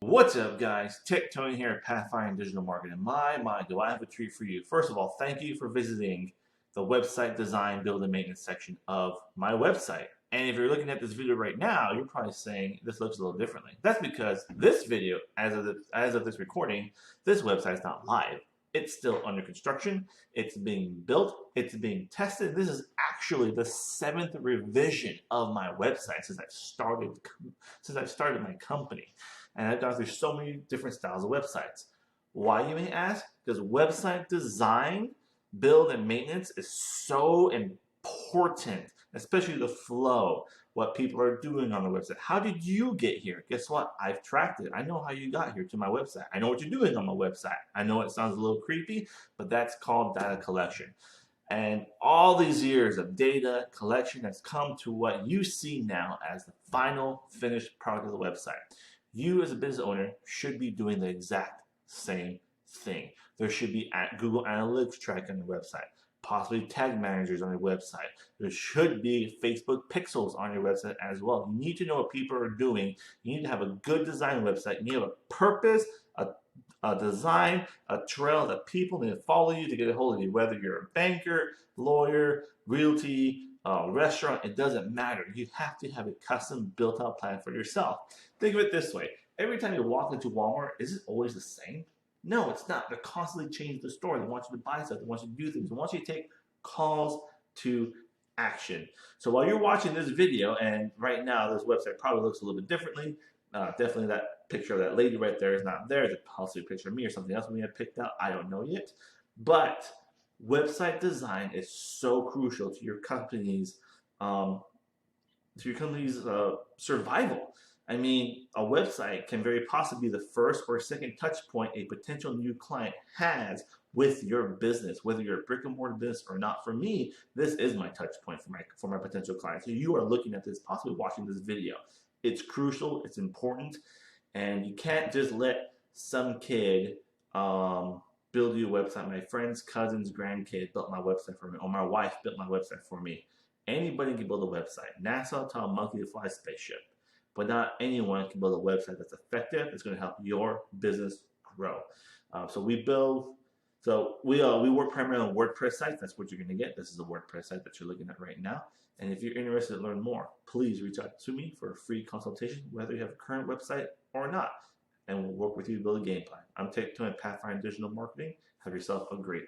What's up, guys? Tech Tony here at Pathfinder Digital Marketing. My, do I have a treat for you. First of all, thank you for visiting the website design, build, and maintenance section of my website. And if you're looking at this video right now, you're probably saying this looks a little differently. That's because this video, as of this recording, this website is not live. It's still under construction. It's being built. It's being tested. This is actually the 7th revision of my website since I've started my company. And I've gone through so many different styles of websites. Why, you may ask? Because website design, build, and maintenance is so important, especially the flow, what people are doing on the website. How did you get here? Guess what? I've tracked it. I know how you got here to my website. I know what you're doing on my website. I know it sounds a little creepy, but that's called data collection. And all these years of data collection has come to what you see now as the final finished product of the website. You as a business owner should be doing the exact same thing. There should be Google Analytics tracking on your website, possibly tag managers on your website. There should be Facebook pixels on your website as well. You need to know what people are doing. You need to have a good design website. You need to have a purpose, a design, a trail that people need to follow you to get a hold of you, whether you're a banker, lawyer, realty, restaurant, it doesn't matter. You have to have a custom built out plan for yourself. Think of it this way. Every time you walk into Walmart, is it always the same? No, it's not. They're constantly changing the store. They want you to buy stuff. They want you to do things. They want you to take calls to action. So while you're watching this video, and right now this website probably looks a little bit differently, definitely that picture of that lady right there is not there. It's possibly a picture of me or something else we have picked out. I don't know yet. But website design is so crucial to your company's survival. I mean, a website can very possibly be the first or second touch point a potential new client has with your business, whether you're a brick and mortar business or not. For me, this is my touch point for my potential clients. So you are looking at this, possibly watching this video. It's crucial, it's important, and you can't just let some kid build you a website. My friend's cousin's grandkid built my website for me, or my wife built my website for me. Anybody can build a website. NASA taught a monkey to fly a spaceship, but not anyone can build a website that's effective. It's going to help your business grow. So we work primarily on WordPress sites. That's what you're going to get. This is a WordPress site that you're looking at right now. And if you're interested to learn more, please reach out to me for a free consultation, whether you have a current website or not, and we'll work with you to build a game plan. I'm Tech Tony at Pathfinder Digital Marketing. Have yourself a great